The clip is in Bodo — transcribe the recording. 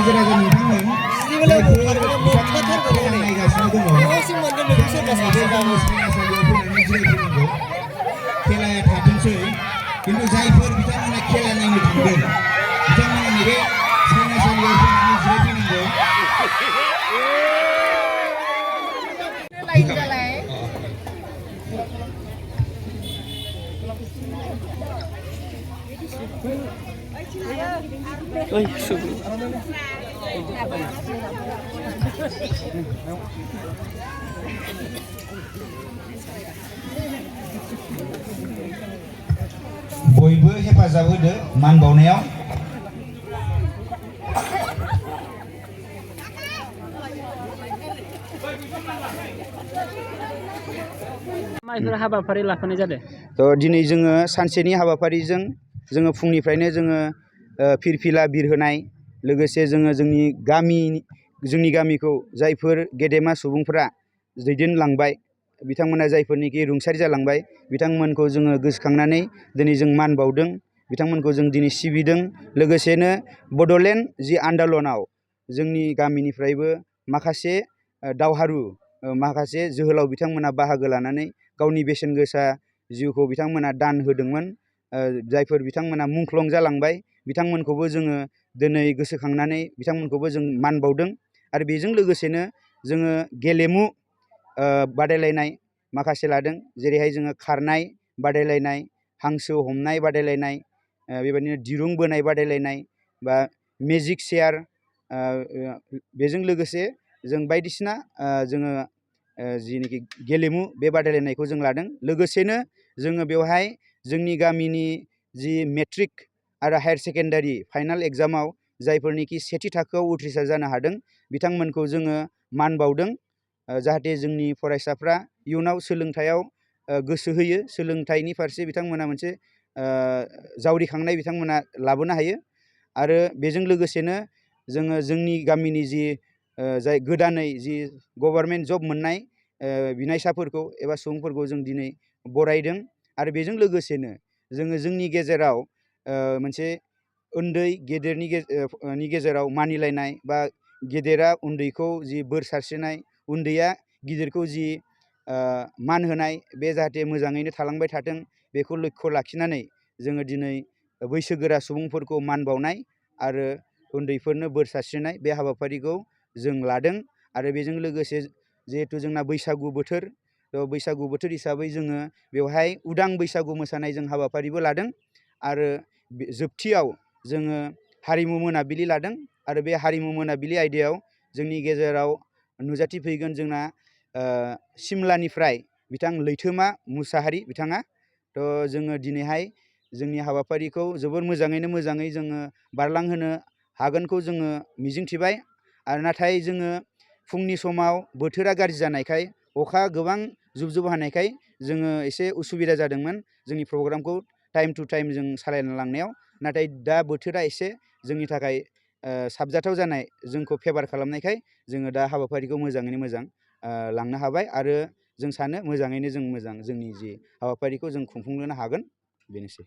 रायजो राजा नोंथांमोन जायफोर बिथांमोना नायगासिनो दङ बिथांमोना सायनासालियाव फैनानै जिरायफैनांगौ खेलाया थाथोंसै किन्तु जायफोर बिथांमोना खेला नायनो थांदों बिथांमोना नैबे सायनासालियाव फैनानै जिरायफैनांगौ बयबो हेफाजाब होदो मान बावनायाव माइफोर हाबाफारि लाफानाय जादों दिनै जोङो सानसेनि हाबाफारिजों जोङो फुंनिफ्रायनो जोङो फिरफिला बिरहोनाय लोगोसे जोङो जोंनि गामिखौ जायफोर गेदेमा सुबुंफोरा दैदेनलांबाय बिथांमोना जायफोरनिखि रुंसारि जालांबाय बिथांमोनखौ जोङो गोसोखांनानै दिनै जों मान बावदों बिथांमोनखौ जों दिनै सिबिदों लोगोसेनो बड'लेण्ड जि आन्दलनाव जोंनि गामिनिफ्रायबो माखासे दावहारु माखासे जोहोलाव बिथांमोना बाहागो लानानै गावनि बेसेन गोसा जिउखौ बिथांमोना दान होदोंमोन जायफोर बिथांमोना मुंख्लं जालांबाय बिथांमोनखौबो जोङो दिनै गोसोखांनानै बिथांमोनखौबो जों मान बावदों आरो बेजों लोगोसेनो जोङो गेलेमु बादायलायनाय माखासे लादों जेरैहाय जोङो खारनाय बादायलायनाय हांसो हमनाय बादायलायनाय बेबायदिनो दिरुं बोनाय बादायलायनाय बा मेजिक चेयार बेजों लोगोसे जों बायदिसिना जोङो जिनोखि गेलेमु बे बादायलायनायखौ जों लादों लोगोसेनो जोङो बेवहाय जोंनि गामिनि जि मेट्रिक आरो हायार सेकेन्डारि फाइनाल एग्जामाव जायफोरनिखि सेथि थाखोआव उथ्रिसार जानो हादों बिथांमोनखौ जोङो मान बावदों जाहाथे जोंनि फरायसाफ्रा इयुनाव सोलोंथायाव गोसो होयो सोलोंथाइनि फारसे बिथांमोना मोनसे जावरिखांनाय बिथांमोना लाबोनो हायो आरो बेजों लोगोसेनो जोङो जोंनि गामिनि जि जाय गोदानै जि गभर्नमेन्ट जब मोननाय बिनायसाफोरखौ एबा सुबुंफोरखौ जों दिनै बरायदों आरो बेजों लोगोसेनो जोङो जोंनि गेजेराव मोनसे उन्दै गेदेरनि गेजेराव मानिलायनाय बा गेदेरा उन्दैखौ जि बोर सारस्रिनाय उन्दैया गिदिरखौ जि मान होनाय बे जाहाथे मोजाङैनो थालांबाय थाथों बेखौ लक्ष्य लाखिनानै जोङो दिनै बैसोगोरा सुबुंफोरखौ मान बावनाय आरो उन्दैफोरनो बोर सारस्रिनाय बे हाबाफारिखौ जों लादों आरो बेजों लोगोसे जिहेथु जोंना बैसागु बोथोर बैसागु बोथोर हिसाबै जोङो बेवहाय उदां बैसागु मोसानाय जों हाबाफारिबो लादों आरो जोबथियाव जोङो हारिमु मोनाबिलि लादों आरो बे हारिमु मोनाबिलि आयदायाव जोंनि गेजेराव नुजाथिफैगोन जोंना सिमलानिफ्राय बिथां लैथोमा मुसाहारि बिथाङा जोङो दिनैहाय जोंनि हाबाफारिखौ जोबोर मोजाङै जोङो बारलांहोनो हागोनखौ जोङो मिजिंथिबाय आरो नाथाय जोङो फुंनि समाव बोथोरा गाज्रि जानायखाय अखा गोबां जुब जुब हानायखाय जोङो एसे उसुबिदा जादोंमोन जोंनि प्रग्रामखौ टाइम टु टाइम जों सालायना लांनायाव नाथाय दा बोथोरा एसे जोंनि थाखाय साबजाथाव जानाय जोंखौ फेभार खालामनायखाय जोङो दा हाबाफारिखौ मोजाङैनो मोजां लांनो हाबाय आरो जों सानो मोजाङैनो जों मोजां जोंनि जि हाबाफारिखौ जों खुंफुंनो हागोन बेनोसै।